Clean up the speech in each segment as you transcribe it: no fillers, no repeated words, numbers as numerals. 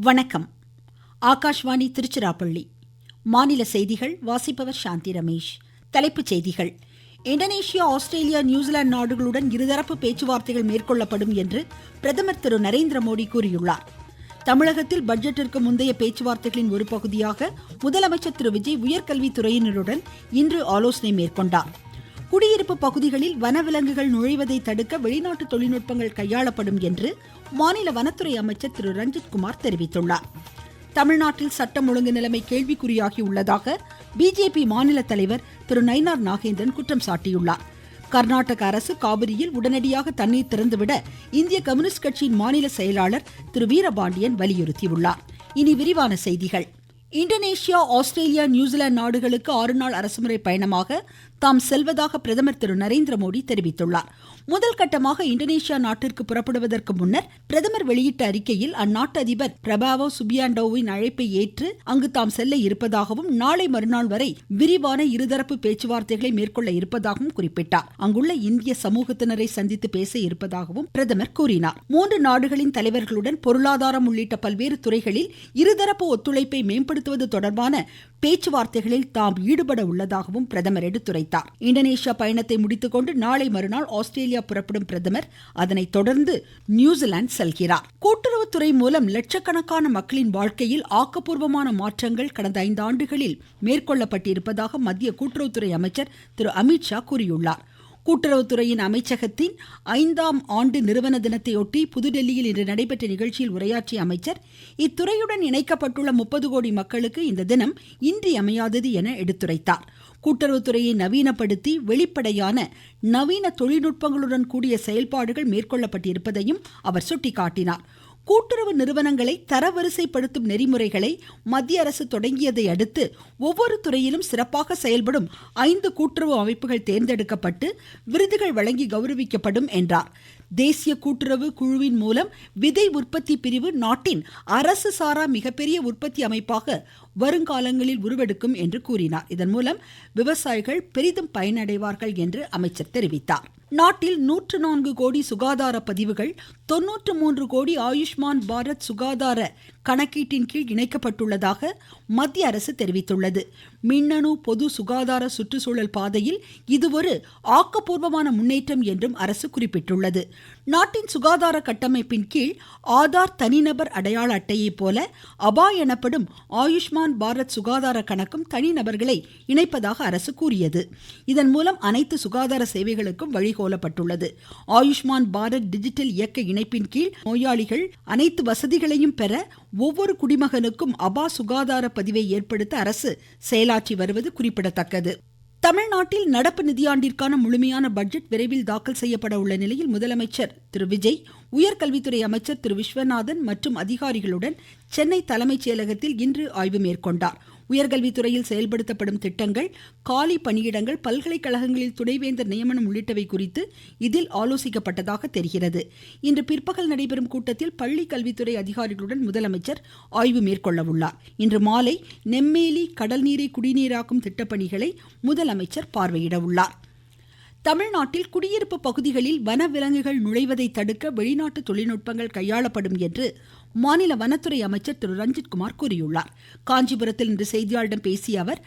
வணக்கம். ஆகாஷ்வாணி திருச்சிராப்பள்ளி. மாநில செய்திகள் வாசிப்பவர் சாந்தி ரமேஷ். தலைப்புச் செய்திகள். இந்தோனேஷியா, ஆஸ்திரேலியா, நியூசிலாந்து நாடுகளுடன் இருதரப்பு பேச்சுவார்த்தைகள் மேற்கொள்ளப்படும் என்று பிரதமர் திரு நரேந்திர மோடி கூறியுள்ளார். தமிழகத்தில் பட்ஜெட்டிற்கு முந்தைய பேச்சுவார்த்தைகளின் ஒரு பகுதியாக முதலமைச்சர் திரு விஜய் உயர்கல்வித்துறையினருடன் இன்று ஆலோசனை மேற்கொண்டார். குடியிருப்பு பகுதிகளில் வனவிலங்குகள் நுழைவதை தடுக்க வெளிநாட்டு தொழில்நுட்பங்கள் கையாளப்படும் என்று மாநில வனத்துறை அமைச்சர் திரு ரஞ்சித்குமார் தெரிவித்துள்ளார். தமிழ்நாட்டில் சட்டம் ஒழுங்கு நிலைமை கேள்விக்குறியாகி உள்ளதாக பிஜேபி மாநில தலைவர் திரு நயினார் நாகேந்திரன் குற்றம் சாட்டியுள்ளார். கர்நாடக அரசு காவிரியில் உடனடியாக தண்ணீர் திறந்துவிட இந்திய கம்யூனிஸ்ட் கட்சியின் மாநில செயலாளர் திரு வீரபாண்டியன் வலியுறுத்தியுள்ளார். இனி விரிவான செய்திகள். இந்தோனேஷியா, ஆஸ்திரேலியா, நியூசிலாந்து நாடுகளுக்கு 6 நாள் அரசுமுறை பயணமாக தாம் செல்வதாக பிரதமர் திரு நரேந்திர மோடி தெரிவித்துள்ளார். முதல் கட்டமாக இந்தோனேஷியா நாட்டிற்கு புறப்படுவதற்கு முன்னர் பிரதமர் வெளியிட்ட அறிக்கையில் அந்நாட்டு அதிபர் பிரபாவோ சுபியாண்டோவின் அழைப்பை ஏற்று அங்கு தாம் செல்ல இருப்பதாகவும் நாளை மறுநாள் வரை விரிவான இருதரப்பு பேச்சுவார்த்தைகளை மேற்கொள்ள இருப்பதாகவும் குறிப்பிட்டார். அங்குள்ள இந்திய சமூகத்தினரை சந்தித்து பேச இருப்பதாகவும் பிரதமர் கூறினார். 3 நாடுகளின் தலைவர்களுடன் பொருளாதாரம் உள்ளிட்ட பல்வேறு துறைகளில் இருதரப்பு ஒத்துழைப்பை மேம்படுத்துவது தொடர்பான பேச்சுவார்த்தைகளில் தாம் ஈடுபட உள்ளதாகவும் பிரதமர் எடுத்துரைத்தார். இந்தோனேஷியா பயணத்தை முடித்துக்கொண்டு நாளை மறுநாள் ஆஸ்திரேலியா புறப்படும் பிரதமர் அதனைத் தொடர்ந்து நியூசிலாந்து செல்கிறார். கூட்டுறவுத்துறை மூலம் லட்சக்கணக்கான மக்களின் வாழ்க்கையில் ஆக்கப்பூர்வமான மாற்றங்கள் கடந்த 5 ஆண்டுகளில் மேற்கொள்ளப்பட்டிருப்பதாக மத்திய கூட்டுறவுத்துறை அமைச்சர் திரு அமித்ஷா கூறியுள்ளார். கூட்டுறவுத்துறையின் அமைச்சகத்தின் 5ஆம் ஆண்டு நிறுவன தினத்தையொட்டி புதுடெல்லியில் இன்று நடைபெற்ற நிகழ்ச்சியில் உரையாற்றிய அமைச்சர், இத்துறையுடன் இணைக்கப்பட்டுள்ள 30 கோடி மக்களுக்கு இந்த தினம் இன்றியமையாதது என எடுத்துரைத்தார். கூட்டுறவுத்துறையை நவீனப்படுத்தி வெளிப்படையான நவீன தொழில்நுட்பங்களுடன் கூடிய செயல்பாடுகள் மேற்கொள்ளப்பட்டிருப்பதையும் அவர் சுட்டிக்காட்டினார். கூட்டுறவு நிறுவனங்களை தரவரிசைப்படுத்தும் நெறிமுறைகளை மத்திய அரசு தொடங்கியதை அடுத்து ஒவ்வொரு துறையிலும் சிறப்பாக செயல்படும் 5 கூட்டுறவு அமைப்புகள் தேர்ந்தெடுக்கப்பட்டு விருதுகள் வழங்கி கௌரவிக்கப்படும் என்றார். தேசிய கூட்டுறவு குழுவின் மூலம் விதை உற்பத்தி பிரிவு நாட்டின் அரசு சாரா மிகப்பெரிய உற்பத்தி அமைப்பாக வருங்காலங்களில் உருவெடுக்கும் என்று கூறினார். இதன் மூலம் விவசாயிகள் பெரிதும் பயனடைவார்கள் என்று அமைச்சர் தெரிவித்தார். நாட்டில் 104 கோடி சுகாதார பதிவுகள், 93 கோடி ஆயுஷ்மான் பாரத் சுகாதார கணக்கீட்டின் கீழ் இணைக்கப்பட்டுள்ளதாக மத்திய அரசு தெரிவித்துள்ளது. மின்னணு பொது சுகாதார சுற்றுச்சூழல் பாதையில் இது ஒரு ஆக்கப்பூர்வமான முன்னேற்றம் என்றும் அரசு குறிப்பிட்டுள்ளது. நாட்டின் சுகாதார கட்டமைப்பின் கீழ் ஆதார் தனிநபர் அடையாள அட்டையை போல அபா எனப்படும் ஆயுஷ்மான் பாரத் சுகாதார கணக்கும் தனிநபர்களை இணைப்பதாக அரசு கூறியது. இதன் மூலம் அனைத்து சுகாதார சேவைகளுக்கும் வழிகோலப்பட்டுள்ளது. ஆயுஷ்மான் பாரத் டிஜிட்டல் இயக்க இணைப்பின் கீழ் நோயாளிகள் அனைத்து வசதிகளையும் பெற ஒவ்வொரு குடிமகனுக்கும் அபா சுகாதார பதிவை ஏற்படுத்த அரசு செயலாற்றி வருவது குறிப்பிடத்தக்கது. தமிழ்நாட்டில் நடப்பு நிதியாண்டிற்கான முழுமையான பட்ஜெட் விரைவில் தாக்கல் செய்யப்பட உள்ள நிலையில் முதலமைச்சர் திரு விஜய், உயர்கல்வித்துறை அமைச்சர் திரு விஸ்வநாதன் மற்றும் அதிகாரிகளுடன் சென்னை தலைமைச் செயலகத்தில் இன்று ஆய்வு மேற்கொண்டார். உயர்கல்வித்துறையில் செயல்படுத்தப்படும் திட்டங்கள், காலி பணியிடங்கள், பல்கலைக்கழகங்களில் துணைவேந்தர் நியமனம் உள்ளிட்டவை குறித்து இதில் ஆலோசிக்கப்பட்டதாக தெரிகிறது. இன்று பிற்பகல் நடைபெறும் கூட்டத்தில் பள்ளி கல்வித்துறை அதிகாரிகளுடன் முதலமைச்சர் ஆய்வு மேற்கொள்ள உள்ளார். இன்று மாலை நெம்மேலி கடல் நீரை குடிநீராக்கும் திட்டப்பணிகளை முதலமைச்சர் பார்வையிட உள்ளார். தமிழ்நாட்டில் குடியிருப்பு பகுதிகளில் வனவிலங்குகள் நுழைவதை தடுக்க வெளிநாட்டு தொழில்நுட்பங்கள் கையாளப்படும் என்று மாநில வனத்துறை அமைச்சர் திரு ரஞ்சித்குமார் கூறியுள்ளார். காஞ்சிபுரத்தில் இன்று செய்தியாளர்களிடம் பேசிய அவர்,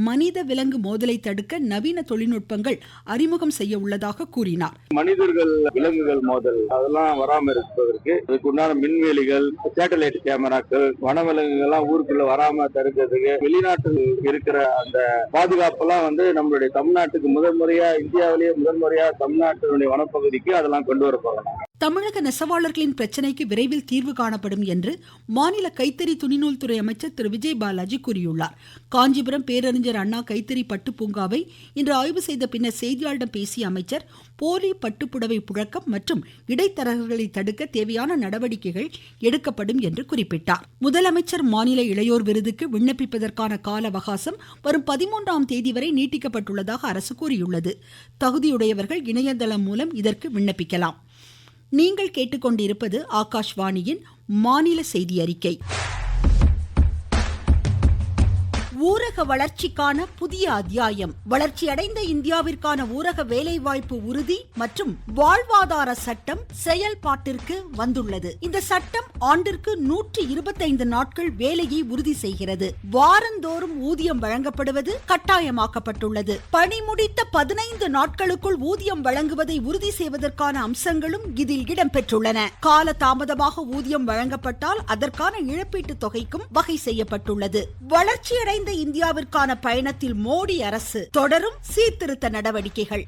மனித விலங்கு மோதலை தடுக்க நவீன தொழில்நுட்பங்கள் அறிமுகம் செய்ய உள்ளதாக கூறினார். மனிதர்கள் விலங்குகள் மோதல் அதெல்லாம் வராம இருப்பதற்கு இதுக்குண்டான மின்வேலிகள், சேட்டலைட் கேமராக்கள், வனவிலங்குகள்லாம் ஊருக்குள்ள வராம தடுக்கிறதுக்கு வெளிநாட்டில் இருக்கிற அந்த பாதுகாப்பெல்லாம் நம்மளுடைய தமிழ்நாட்டுக்கு முதன்முறையா, இந்தியாவிலேயே முதன்முறையா தமிழ்நாட்டினுடைய வனப்பகுதிக்கு அதெல்லாம் கொண்டு வரப்போறாங்க. தமிழக நெசவாளர்களின் பிரச்சனைக்கு விரைவில் தீர்வு காணப்படும் என்று மாநில கைத்தறி துணிநூல் துறை அமைச்சர் திரு விஜய் பாலாஜி கூறியுள்ளார். காஞ்சிபுரம் பேரறிஞர் அண்ணா கைத்தறி பட்டு பூங்காவை இன்று ஆய்வு செய்த பின்னர் செய்தியாளர்களிடம் பேசிய அமைச்சர், போலி பட்டுப்புடவை புழக்கம் மற்றும் இடைத்தரகர்களை தடுக்க தேவையான நடவடிக்கைகள் எடுக்கப்படும் என்று குறிப்பிட்டார். முதலமைச்சர் மாநில இளையோர் விருதுக்கு விண்ணப்பிப்பதற்கான கால அவகாசம் வரும் 13ஆம் தேதி வரை நீட்டிக்கப்பட்டுள்ளதாக அரசு கூறியுள்ளது. தகுதியுடையவர்கள் இணையதளம் மூலம் இதற்கு விண்ணப்பிக்கலாம். நீங்கள் கேட்டுக்கொண்டிருப்பது ஆகாஷ்வாணியின் மாநில செய்தி அறிக்கை. ஊரக வளர்ச்சிக்கான புதிய அத்தியாயம். வளர்ச்சியடைந்த இந்தியாவிற்கான ஊரக வேலைவாய்ப்பு உறுதி மற்றும் வாழ்வாதார சட்டம் செயல்பாட்டிற்கு வந்துள்ளது. இந்த சட்டம் ஆண்டிற்கு 125 நாட்கள் வேலையை உறுதி செய்கிறது. வாரந்தோறும் ஊதியம் வழங்கப்படுவது கட்டாயமாக்கப்பட்டுள்ளது. பணி முடித்த 15 நாட்களுக்குள் ஊதியம் வழங்குவதை உறுதி செய்வதற்கான அம்சங்களும் இதில் இடம்பெற்றுள்ளன. கால தாமதமாக ஊதியம் வழங்கப்பட்டால் அதற்கான இழப்பீட்டுத் தொகைக்கும் வகை செய்யப்பட்டுள்ளது. வளர்ச்சியடைந்த இந்தியாவிற்கான பயணத்தில் மோடி அரசு தொடரும் சீர்திருத்த நடவடிக்கைகள்.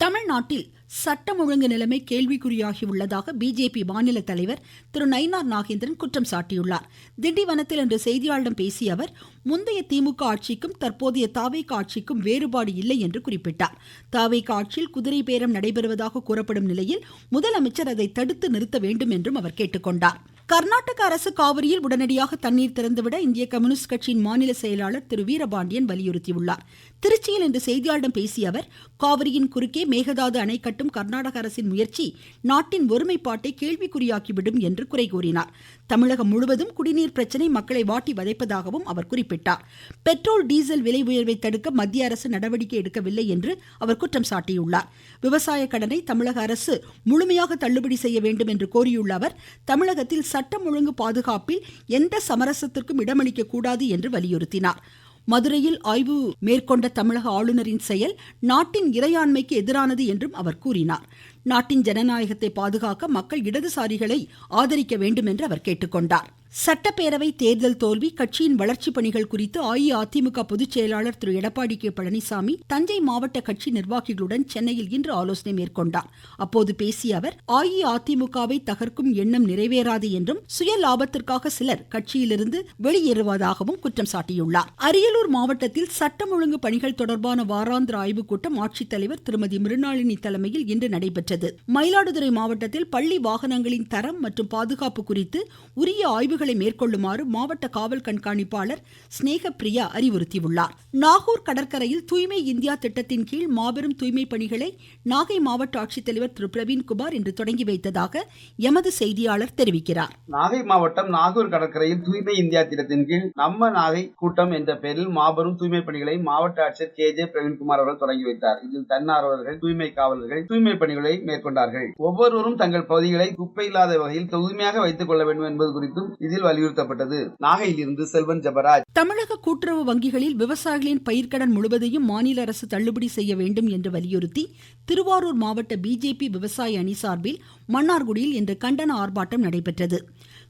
தமிழ்நாட்டில் சட்டம் ஒழுங்கு நிலைமை கேள்விக்குறியாகியுள்ளதாக பிஜேபி மாநில தலைவர் திரு நயினார் நாகேந்திரன் குற்றம் சாட்டியுள்ளார். திண்டிவனத்தில் இன்று செய்தியாளர்களிடம் பேசிய அவர், முந்தைய திமுக ஆட்சிக்கும் தற்போதைய தாவேகா ஆட்சிக்கும் வேறுபாடு இல்லை என்று குறிப்பிட்டார். தாவேகா ஆட்சியில் குதிரை பேரம் நடைபெறுவதாக கூறப்படும் நிலையில் முதலமைச்சர் அதை தடுத்து நிறுத்த வேண்டும் என்றும் அவர் கேட்டுக்கொண்டார். கர்நாடக அரசு காவிரியில் உடனடியாக தண்ணீர் திறந்துவிட இந்திய கம்யூனிஸ்ட் கட்சியின் மாநில செயலாளர் திரு வீரபாண்டியன் வலியுறுத்தியுள்ளார். திருச்சியில் இன்று செய்தியாளர்களிடம் பேசிய அவர், காவிரியின் குறுக்கே மேகதாது அணை கட்டும் கர்நாடக அரசின் முயற்சி நாட்டின் ஒருமைப்பாட்டை கேள்விக்குறியாக்கிவிடும் என்று குறை கூறினார். தமிழகம் முழுவதும் குடிநீர் பிரச்சனை மக்களை வாட்டி வதைப்பதாகவும் அவர் குறிப்பிட்டார். பெட்ரோல் டீசல் விலை உயர்வை தடுக்க மத்திய அரசு நடவடிக்கை எடுக்கவில்லை என்று அவர் குற்றம் சாட்டியுள்ளார். விவசாய கடனை தமிழக அரசு முழுமையாக தள்ளுபடி செய்ய வேண்டும் என்று கோரியுள்ள அவர், தமிழகத்தில் சட்டம் ஒழுங்கு பாதுகாப்பில் எந்த சமரசத்திற்கும் இடமளிக்க கூடாது என்று வலியுறுத்தினார். மதுரையில் ஆய்வு மேற்கொண்ட தமிழக ஆளுநரின் செயல் நாட்டின் இறையாண்மைக்கு எதிரானது என்றும் அவர் கூறினார். நாட்டின் ஜனநாயகத்தை பாதுகாக்க மக்கள் இடதுசாரிகளை ஆதரிக்க வேண்டும் என்று அவர் கேட்டுக்கொண்டார். சட்டப்பேரவை தேர்தல் தோல்வி, கட்சியின் வளர்ச்சி பணிகள் குறித்து அஇஅதிமுக பொதுச் செயலாளர் திரு எடப்பாடி கே பழனிசாமி தஞ்சை மாவட்ட கட்சி நிர்வாகிகளுடன் சென்னையில் இன்று ஆலோசனை மேற்கொண்டார். அப்போது பேசிய அவர், அஇஅதிமுகவை தகர்க்கும் எண்ணம் நிறைவேறாது என்றும் சுய லாபத்திற்காக சிலர் கட்சியிலிருந்து வெளியேறுவதாகவும் குற்றம் சாட்டியுள்ளார். அரியலூர் மாவட்டத்தில் சட்டம் ஒழுங்கு பணிகள் தொடர்பான வாராந்திர ஆய்வுக் கூட்டம் ஆட்சித்தலைவர் திருமதி மிருணாளினி தலைமையில் இன்று நடைபெற்றது. மயிலாடுதுறை மாவட்டத்தில் பள்ளி வாகனங்களின் தரம் மற்றும் பாதுகாப்பு குறித்து உரிய ஆய்வுகளை மேற்கொள்ளுமாறு மாவட்ட காவல் கண்காணிப்பாளர் ஸ்னேகப்பிரியா அறிவுறுத்தியுள்ளார். நாகூர் கடற்கரையில் தூய்மை இந்தியா திட்டத்தின் கீழ் மாபெரும் தூய்மை பணிகளை நாகை மாவட்ட ஆட்சித்தலைவர் திரு பிரவீன்குமார் இன்று தொடங்கி வைத்ததாக எமது செய்தியாளர் தெரிவிக்கிறார். நாகை மாவட்டம் நாகூர் கடற்கரையில் தூய்மை இந்தியா திட்டத்தின் கீழ் நம்ம நாகை கூட்டம் என்ற பெயரில் மாபெரும் தூய்மை பணிகளை மாவட்ட ஆட்சியர் KJ பிரவீன்குமார் அவர்கள் தொடங்கி வைத்தார். இதில் தன்னார்வலர்கள், தூய்மை காவலர்கள் தூய்மை பணிகளை மேற்கொண்டார்கள். ஒவ்வொருவரும் தங்கள் பகுதிகளை குப்பை இல்லாத வகையில் தூய்மையாக வைத்துக் கொள்ள வேண்டும் என்பது குறித்தும் இதில் வலியுறுத்தப்பட்டது. நாகையிலிருந்து செல்வன் ஜபராஜ். தமிழக கூட்டுறவு வங்கிகளில் விவசாயிகளின் பயிர்க்கடன் முழுவதையும் மாநில அரசு தள்ளுபடி செய்ய வேண்டும் என்று வலியுறுத்தி திருவாரூர் மாவட்ட பிஜேபி விவசாய அணி சார்பில் மன்னார்குடியில் இன்று கண்டன ஆர்ப்பாட்டம் நடைபெற்றது.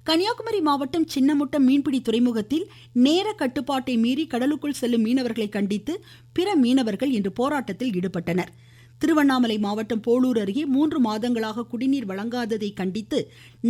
கன்னியாகுமரி மாவட்டம் சின்னமுட்டம் மீன்பிடி துறைமுகத்தில் நேர கட்டுப்பாட்டை மீறி கடலுக்குள் செல்லும் மீனவர்களை கண்டித்து பிற மீனவர்கள் இன்று போராட்டத்தில் ஈடுபட்டனர். திருவண்ணாமலை மாவட்டம் போளூர் அருகே 3 மாதங்களாக குடிநீர் வழங்காததை கண்டித்து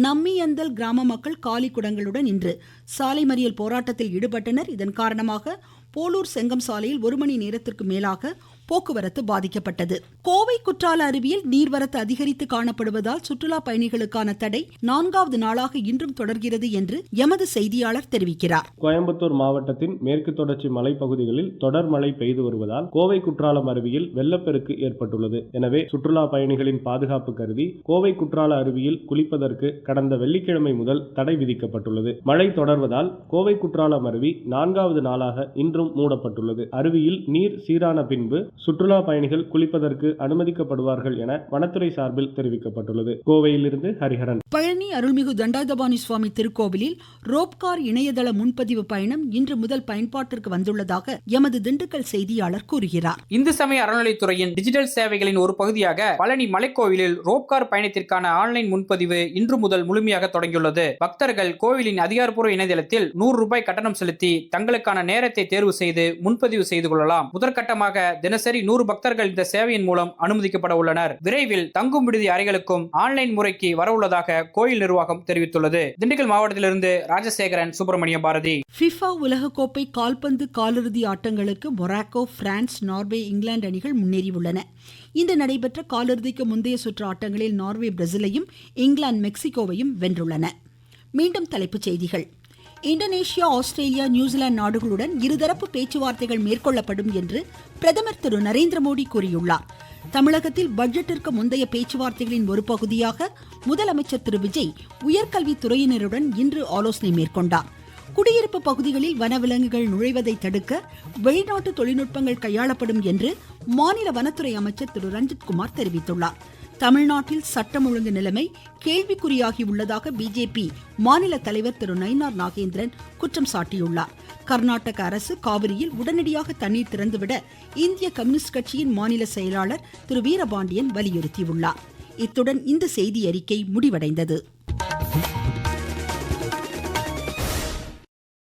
நம்மியந்தல் கிராம மக்கள் காலி குடங்களுடன் இன்று சாலை மறியல் போராட்டத்தில் ஈடுபட்டனர். இதன் காரணமாக போளூர் செங்கம் சாலையில் 1 மணி நேரத்திற்கு மேலாக போக்குவரத்து பாதிக்கப்பட்டது. கோவை குற்றால அருவியில் நீர்வரத்து அதிகரித்து காணப்படுவதால் சுற்றுலா பயணிகளுக்கான தடை 4வது நாளாக இன்றும் தொடர்கிறது என்று எமது செய்தியாளர் தெரிவிக்கிறார். கோயம்புத்தூர் மாவட்டத்தின் மேற்கு தொடர்ச்சி மலைப்பகுதிகளில் தொடர் மழை பெய்து வருவதால் கோவை குற்றாலம் அருவியில் வெள்ளப்பெருக்கு ஏற்பட்டுள்ளது. எனவே சுற்றுலா பயணிகளின் பாதுகாப்பு கருதி கோவை குற்றால அருவியில் குளிப்பதற்கு கடந்த வெள்ளிக்கிழமை முதல் தடை விதிக்கப்பட்டுள்ளது. மழை தொடர்வதால் கோவை குற்றாலம் அருவி 4வது நாளாக இன்றும் மூடப்பட்டுள்ளது. அருவியில் நீர் சீரான பின்பு சுற்றுலா பயணிகள் குளிப்பதற்கு அனுமதிக்கப்படுவார்கள் என வனத்துறை சார்பில் தெரிவிக்கப்பட்டுள்ளது. கோவையிலிருந்து ஹரிஹரன். பழனி அருள்மிகு தண்டாயுதபாணி சுவாமி திருக்கோவிலில் ரோப்கார் இணையதள முன்பதிவு பயணம் இன்று முதல் பயன்பாட்டிற்கு வந்துள்ளதாக எமது திண்டுக்கல் செய்தியாளர் கூறுகிறார். இந்து சமய அறநிலைத்துறையின் டிஜிட்டல் சேவைகளின் ஒரு பகுதியாக பழனி மலைக்கோவிலில் ரோப்கார் பயணத்திற்கான ஆன்லைன் முன்பதிவு இன்று முதல் முழுமையாக தொடங்கியுள்ளது. பக்தர்கள் கோவிலின் அதிகாரப்பூர்வ இணையதளத்தில் ₹100 கட்டணம் செலுத்தி தங்களுக்கான நேரத்தை தேர்வு செய்து முன்பதிவு செய்து கொள்ளலாம். முதற்கட்டமாக தினசரி 100 பக்தர்கள் இந்த சேவையின் மூலம் அனுமதிக்கப்பட உள்ளனர். விரைவில் தங்கும் விடுதி அறைகளுக்கும் ஆன்லைன் முறைக்கு வரவுள்ளதாக கோயில் நிர்வாகம் தெரிவித்துள்ளது. திண்டுக்கல் மாவட்டத்திலிருந்து ராஜசேகரன், சுப்பிரமணியம் பாரதி. ஃபிஃபா உலகக்கோப்பை கால்பந்து காலிறுதி ஆட்டங்களுக்கு மொராக்கோ, பிரான்ஸ், நார்வே, இங்கிலாந்து அணிகள் முன்னேறியுள்ளன. இன்று நடைபெற்ற காலிறுதிக்கு முந்தைய சுற்று ஆட்டங்களில் நார்வே பிரேசிலையும், இங்கிலாந்து மெக்சிகோவையும் வென்றுள்ளன. மீண்டும் தலைப்புச் செய்திகள். இந்தோனேஷியா, ஆஸ்திரேலியா, நியூசிலாந்து நாடுகளுடன் இருதரப்பு பேச்சுவார்த்தைகள் மேற்கொள்ளப்படும் என்று பிரதமர் திரு நரேந்திர மோடி கூறியுள்ளார். தமிழகத்தில் பட்ஜெட்டிற்கு முந்தைய பேச்சுவார்த்தைகளின் ஒரு பகுதியாக முதலமைச்சர் திரு விஜய் உயர்கல்வித்துறையினருடன் இன்று ஆலோசனை மேற்கொண்டார். குடியிருப்பு பகுதிகளில் வனவிலங்குகள் நுழைவதை தடுக்க வெளிநாட்டு தொழில்நுட்பங்கள் கையாளப்படும் என்று மாநில வனத்துறை அமைச்சர் திரு ரஞ்சித்குமார் தெரிவித்துள்ளார். தமிழ்நாட்டில் சட்டம் ஒழுங்கு நிலைமை கேள்விக்குறியாகி உள்ளதாக பிஜேபி மாநில தலைவர் திரு நயினார் நாகேந்திரன் குற்றம் சாட்டியுள்ளார். கர்நாடக அரசு காவிரியில் உடனடியாக தண்ணீர் திறந்துவிட இந்திய கம்யூனிஸ்ட் கட்சியின் மாநில செயலாளர் திரு வீரபாண்டியன் வலியுறுத்தியுள்ளார். இத்துடன் இந்த செய்தி அறிக்கை முடிவடைந்தது.